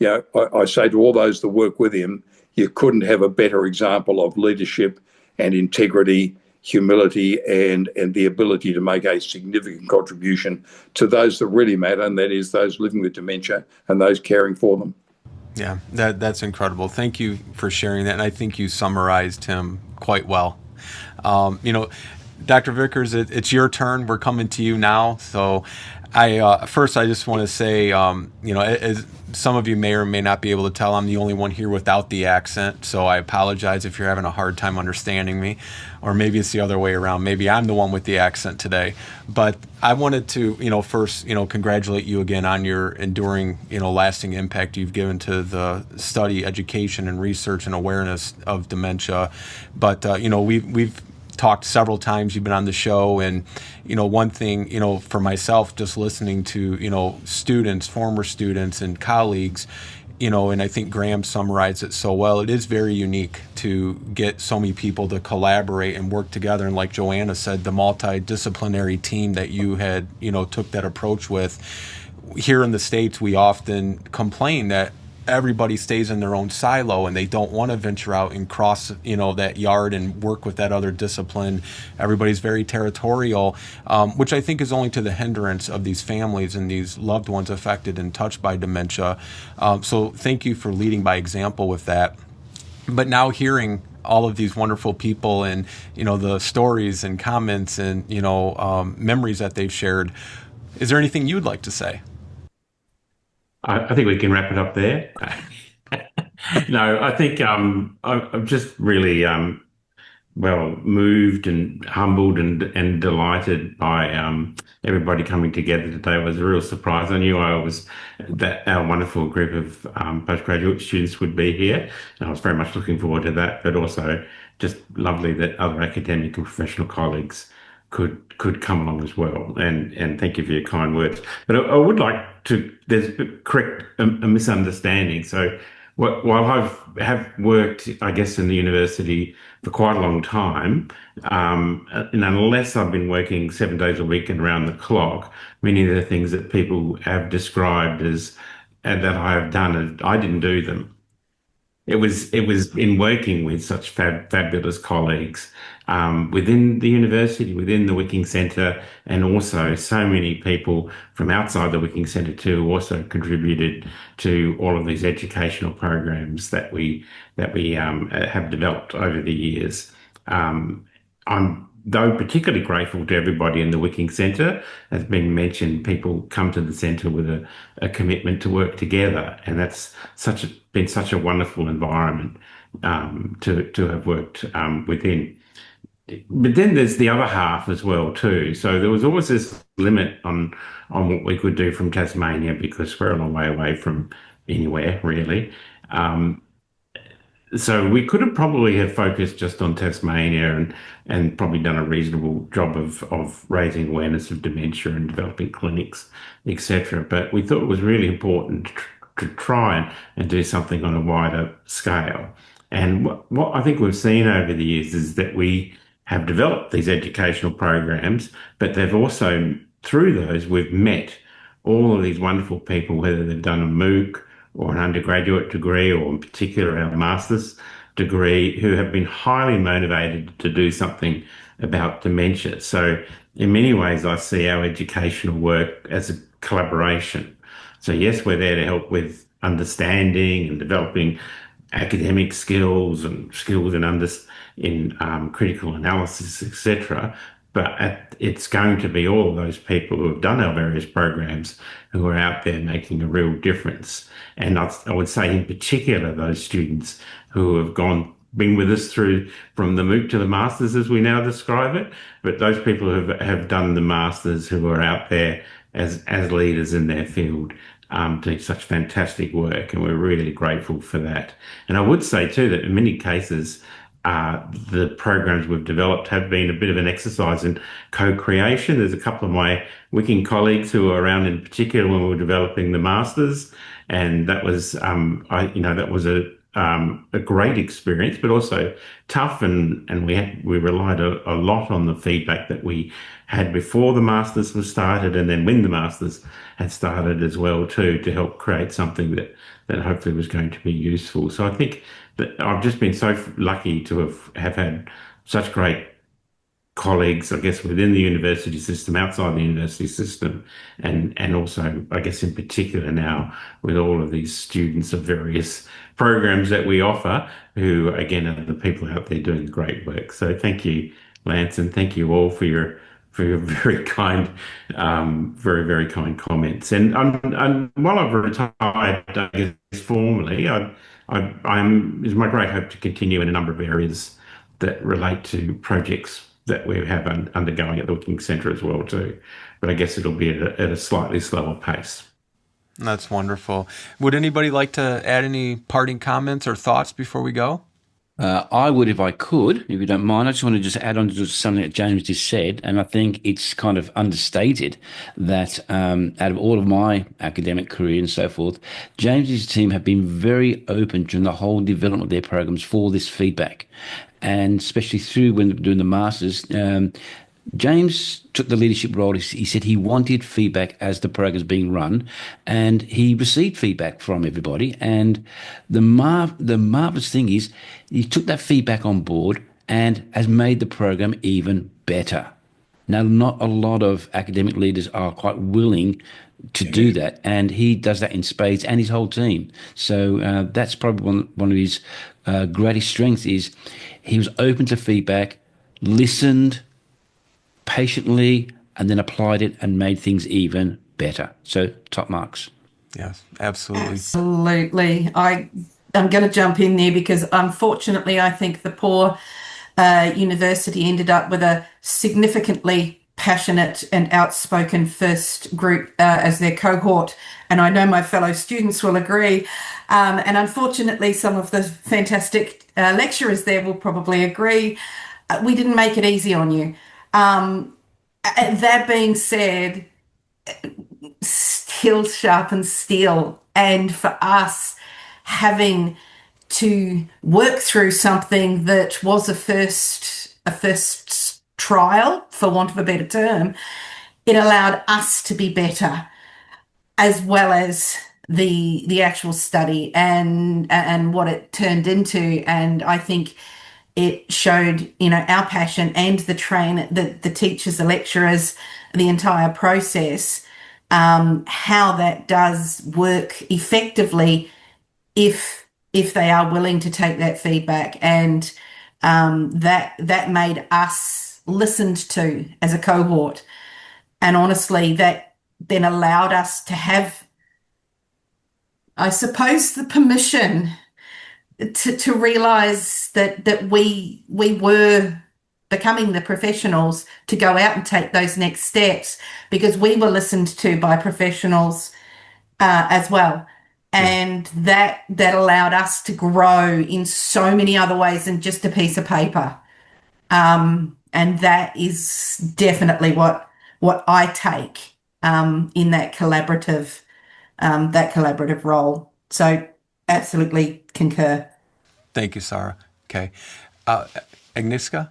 I say to all those that work with him, you couldn't have a better example of leadership and integrity, humility, and the ability to make a significant contribution to those that really matter, and that is those living with dementia and those caring for them. Yeah, that's incredible. Thank you for sharing that, and I think you summarized him quite well. Dr. Vickers, it's your turn. We're coming to you now. So I just want to say, as some of you may or may not be able to tell, I'm the only one here without the accent, so I apologize if you're having a hard time understanding me, or maybe it's the other way around. Maybe I'm the one with the accent today. But I wanted to, first, congratulate you again on your enduring, lasting impact you've given to the study, education, and research and awareness of dementia. But, we've talked several times. You've been on the show, and one thing for myself, just listening to students, former students, and colleagues, and I think Graham summarized it so well. It is very unique to get so many people to collaborate and work together, and like Joanna said, the multidisciplinary team that you had took that approach with. Here in the States, we often complain that everybody stays in their own silo and they don't want to venture out and cross that yard and work with that other discipline. Everybody's very territorial, which I think is only to the hindrance of these families and these loved ones affected and touched by dementia. So thank you for leading by example with that. But now hearing all of these wonderful people and the stories and comments and memories that they've shared, is there anything you'd like to say? I think we can wrap it up there. No, I think I'm just really moved and humbled and delighted by everybody coming together today. It was a real surprise. I knew that our wonderful group of postgraduate students would be here, and I was very much looking forward to that, but also just lovely that other academic and professional colleagues could come along as well, and thank you for your kind words. But I would like to, there's a misunderstanding. So while I have worked, I guess, in the university for quite a long time, and unless I've been working 7 days a week and around the clock, many of the things that people have described as that I have done, I didn't do them. It was in working with such fabulous colleagues within the university, within the Wicking Centre, and also so many people from outside the Wicking Centre too also contributed to all of these educational programs that we have developed over the years. I'm though particularly grateful to everybody in the Wicking Centre. As been mentioned, people come to the centre with a commitment to work together, and that's been such a wonderful environment to have worked within. But then there's the other half as well too. So there was always this limit on what we could do from Tasmania, because we're a long way away from anywhere really. So we could have probably have focused just on Tasmania and probably done a reasonable job of raising awareness of dementia and developing clinics, etc. But we thought it was really important to try and do something on a wider scale. And what I think we've seen over the years is that we have developed these educational programs, but they've also, through those, we've met all of these wonderful people, whether they've done a MOOC or an undergraduate degree, or in particular our master's degree, who have been highly motivated to do something about dementia. So in many ways, I see our educational work as a collaboration. So yes, we're there to help with understanding and developing academic skills and skills in critical analysis, etc. But it's going to be all of those people who have done our various programs who are out there making a real difference. And I would say in particular those students who have been with us through from the MOOC to the Masters, as we now describe it, but those people who have done the Masters, who are out there as leaders in their field, doing such fantastic work, and we're really grateful for that. And I would say too that in many cases, the programs we've developed have been a bit of an exercise in co-creation. There's a couple of my Wicking colleagues who were around in particular when we were developing the Masters, and that was, that was a great experience, but also tough, and we relied a lot on the feedback that we had before the Masters was started, and then when the Masters had started as well too, to help create something that hopefully was going to be useful. So I think that I've just been so lucky to have had such great colleagues, I guess, within the university system, outside the university system, and also, I guess, in particular now with all of these students of various programs that we offer, who again are the people out there doing great work. So thank you, Lance, and thank you all for your very kind, very, very kind comments. And while I've retired, I guess formally, it's my great hope to continue in a number of areas that relate to projects that we have undergoing at the Wicking Centre as well too. But I guess it'll be at a slightly slower pace. That's wonderful. Would anybody like to add any parting comments or thoughts before we go? I would, if I could, if you don't mind. I just want to add on to something that James just said, and I think it's kind of understated that out of all of my academic career and so forth, James's team have been very open during the whole development of their programs for this feedback, and especially through when doing the Masters. James took the leadership role. He said he wanted feedback as the program's being run, and he received feedback from everybody. And the marvelous thing is he took that feedback on board and has made the program even better. Now, not a lot of academic leaders are quite willing to do that, and he does that in spades, and his whole team. So that's probably one of his greatest strengths is he was open to feedback, listened patiently, and then applied it and made things even better. So top marks. Yes, absolutely. Absolutely. I'm going to jump in there because unfortunately I think the poor university ended up with a significantly passionate and outspoken first group as their cohort, and I know my fellow students will agree, and unfortunately some of the fantastic lecturers there will probably agree. We didn't make it easy on you. That being said, steel sharpens steel, and for us having to work through something that was a first trial, for want of a better term, it allowed us to be better, as well as the actual study and what it turned into. And I think it showed, our passion and the teachers, the lecturers, the entire process, how that does work effectively if they are willing to take that feedback, and that made us listened to as a cohort. And honestly, that then allowed us to have, I suppose, the permission to realize that we were becoming the professionals to go out and take those next steps, because we were listened to by professionals as well. And that allowed us to grow in so many other ways than just a piece of paper. And that is definitely what I take in that collaborative role. So absolutely concur. Thank you, Sarah. Okay. Agnieszka?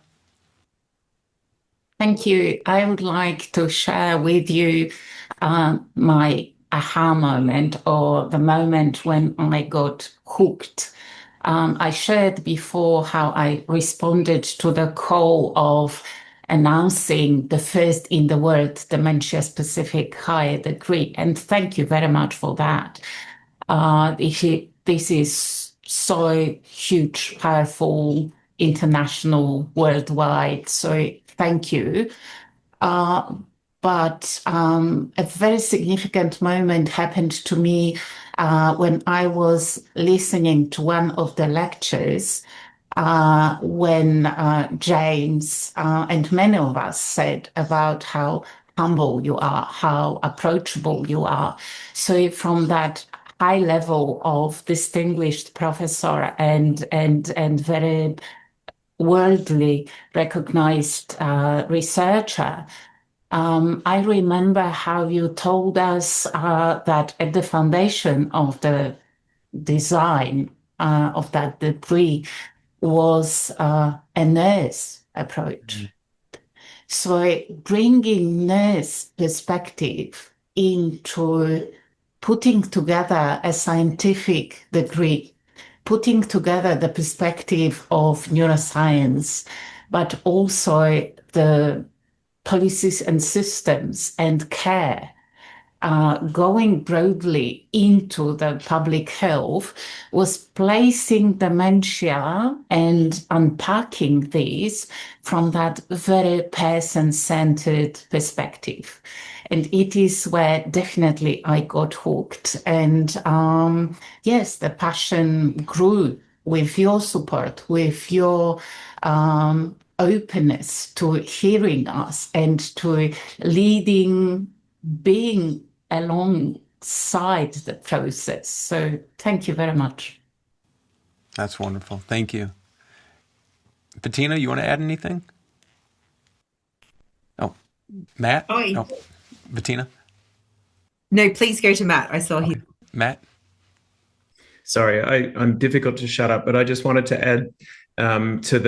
Thank you. I would like to share with you my aha moment, or the moment when I got hooked. I shared before how I responded to the call of announcing the first in the world dementia-specific higher degree, and thank you very much for that. This is so huge, powerful, international, worldwide, so thank you. But a very significant moment happened to me when I was listening to one of the lectures when James and many of us said about how humble you are, how approachable you are. So from that high level of distinguished professor and very worldly recognized researcher, I remember how you told us that at the foundation of the design of that degree was a nurse approach. So bringing nurse perspective into putting together a scientific degree, putting together the perspective of neuroscience, but also the policies and systems and care, going broadly into the public health, was placing dementia and unpacking these from that very person-centered perspective. And it is where definitely I got hooked. And yes, the passion grew with your support, with your openness to hearing us and to being alongside the process. So thank you very much. That's wonderful. Thank you. Bettina, you want to add anything? Oh, Matt? Oh, Bettina? No, please go to Matt. I saw him. Matt? Sorry, I'm difficult to shut up, but I just wanted to add to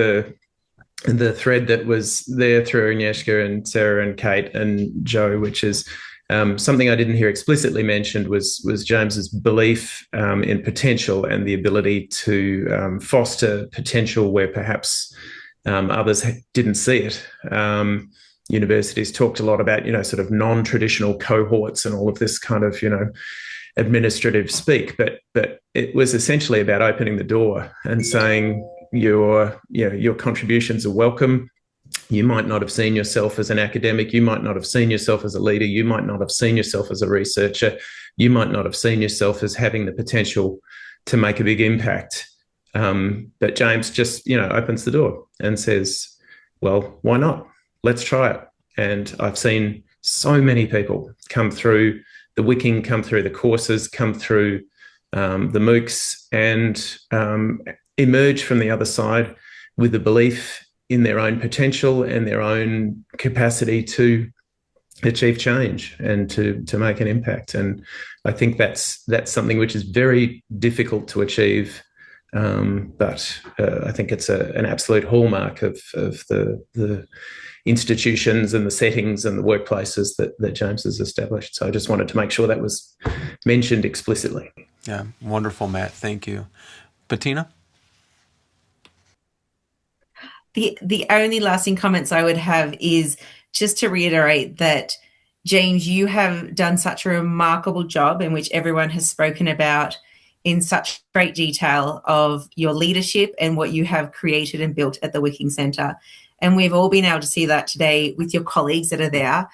the thread that was there through Agnieszka and Sarah and Kate and Joe, which is something I didn't hear explicitly mentioned was James's belief in potential and the ability to foster potential where perhaps others didn't see it. Universities talked a lot about, sort of non-traditional cohorts and all of this kind of, administrative speak, but it was essentially about opening the door and saying your contributions are welcome. You might not have seen yourself as an academic. You might not have seen yourself as a leader. You might not have seen yourself as a researcher. You might not have seen yourself as having the potential to make a big impact. But James just, opens the door and says, well, why not? Let's try it. And I've seen so many people come through the Wicking, come through the courses, come through the MOOCs, and emerge from the other side with the belief in their own potential and their own capacity to achieve change and to make an impact. And I think that's something which is very difficult to achieve, but I think it's an absolute hallmark of the institutions and the settings and the workplaces that James has established. So I just wanted to make sure that was mentioned explicitly. Yeah, wonderful, Matt. Thank you. Bettina? The only lasting comments I would have is just to reiterate that, James, you have done such a remarkable job in which everyone has spoken about in such great detail of your leadership and what you have created and built at the Wicking Centre. And we've all been able to see that today with your colleagues that are there.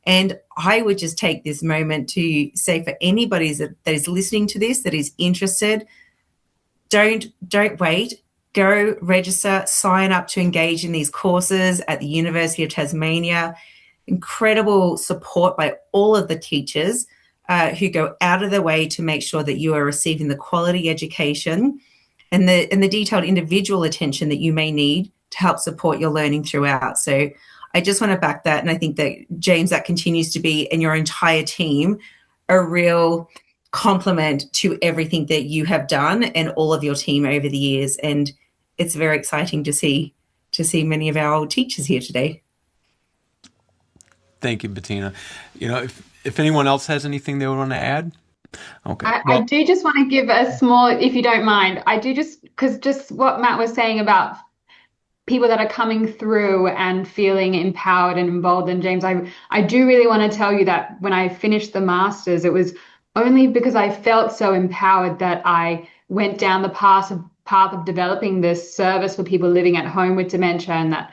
And I would just take this moment to say for anybody that is listening to this, that is interested, don't wait. Go register, sign up to engage in these courses at the University of Tasmania. Incredible support by all of the teachers who go out of their way to make sure that you are receiving the quality education and the detailed individual attention that you may need to help support your learning throughout. So I just want to back that. And I think that, James, that continues to be, and your entire team, a real compliment to everything that you have done and all of your team over the years. And it's very exciting to see many of our old teachers here today. Thank you, Bettina. If anyone else has anything they would want to add. Okay. I do just want to give a small, if you don't mind, because just what Matt was saying about people that are coming through and feeling empowered and involved. And James, I do really want to tell you that when I finished the Masters, it was only because I felt so empowered that I went down the path of developing this service for people living at home with dementia, and that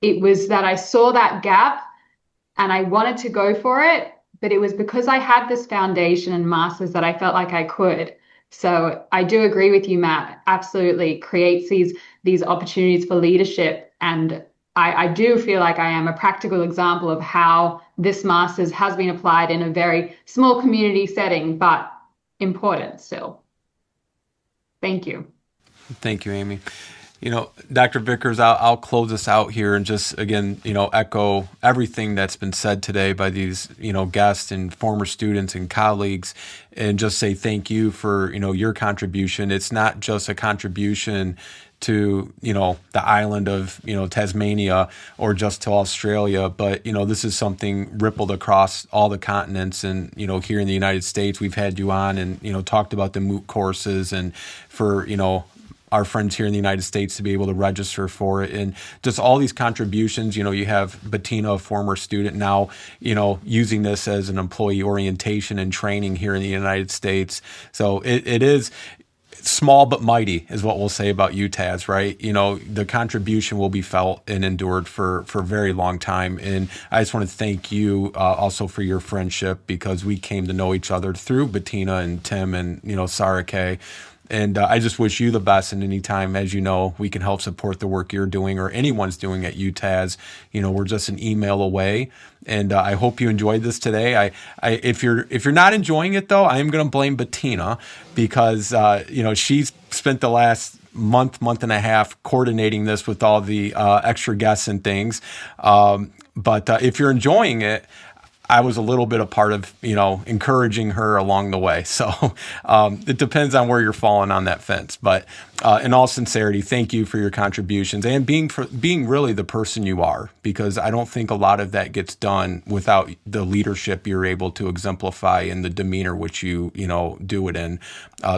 it was that I saw that gap and I wanted to go for it, but it was because I had this foundation and Masters that I felt like I could. So I do agree with you, Matt. Absolutely creates these opportunities for leadership. And I do feel like I am a practical example of how this Masters has been applied in a very small community setting, but important still. Thank you. Thank you, Amy. Dr. Vickers, I'll close this out here and just, again, echo everything that's been said today by these, guests and former students and colleagues, and just say thank you for, your contribution. It's not just a contribution to, the island of, Tasmania or just to Australia, but, this is something rippled across all the continents. And, here in the United States, we've had you on and, talked about the MOOC courses, and for, our friends here in the United States to be able to register for it, and just all these contributions. You have Bettina, a former student, now, using this as an employee orientation and training here in the United States. So it is small but mighty, is what we'll say about UTAS, right? The contribution will be felt and endured for a very long time. And I just want to thank you also for your friendship, because we came to know each other through Bettina and Tim and, Sarah Kay. And I just wish you the best. And anytime, as you know, we can help support the work you're doing or anyone's doing at UTAS, we're just an email away. And I hope you enjoyed this today. If you're not enjoying it, though, I am going to blame Bettina, because she's spent the last month and a half coordinating this with all the extra guests and things. But if you're enjoying it, I was a little bit a part of, encouraging her along the way. So it depends on where you're falling on that fence. But in all sincerity, thank you for your contributions and being really the person you are, because I don't think a lot of that gets done without the leadership you're able to exemplify and the demeanor which you do it in.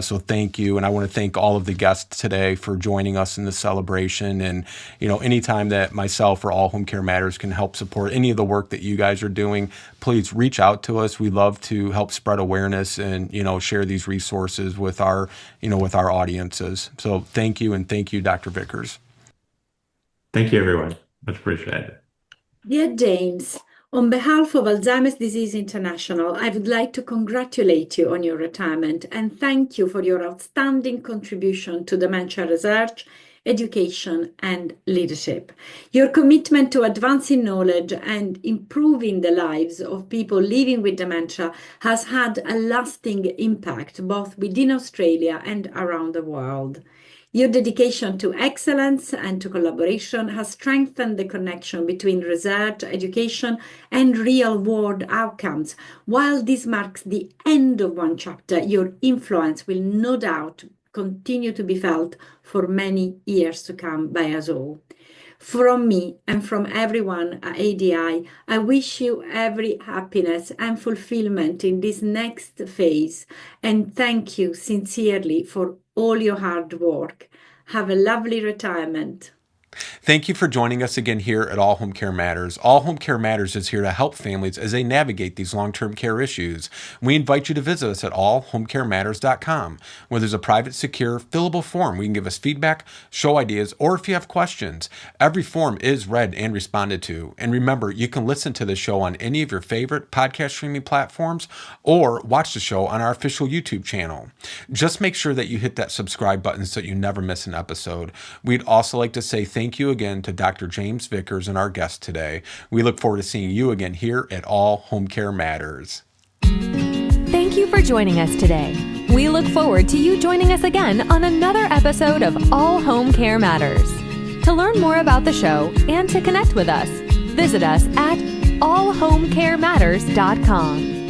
So thank you. And I want to thank all of the guests today for joining us in the celebration. And, anytime that myself or All Home Care Matters can help support any of the work that you guys are doing, please reach out to us. We love to help spread awareness and, share these resources with our audiences. So thank you. And thank you, Dr. Vickers. Thank you, everyone. Much appreciated. Dear James, on behalf of Alzheimer's Disease International, I would like to congratulate you on your retirement and thank you for your outstanding contribution to dementia research, education, and leadership. Your commitment to advancing knowledge and improving the lives of people living with dementia has had a lasting impact both within Australia and around the world. Your dedication to excellence and to collaboration has strengthened the connection between research, education, and real-world outcomes. While this marks the end of one chapter, your influence will no doubt continue to be felt for many years to come by us all. From me and from everyone at ADI, I wish you every happiness and fulfillment in this next phase, and thank you sincerely for all your hard work. Have a lovely retirement. Thank you for joining us again here at All Home Care Matters. All Home Care Matters is here to help families as they navigate these long-term care issues. We invite you to visit us at allhomecarematters.com, where there's a private, secure, fillable form where you can give us feedback, show ideas, or if you have questions. Every form is read and responded to. And remember, you can listen to the show on any of your favorite podcast streaming platforms or watch the show on our official YouTube channel. Just make sure that you hit that subscribe button so that you never miss an episode. We'd also like to say thank you again to Dr. James Vickers and our guest today. We look forward to seeing you again here at All Home Care Matters. Thank you for joining us today. We look forward to you joining us again on another episode of All Home Care Matters. To learn more about the show and to connect with us, visit us at allhomecarematters.com.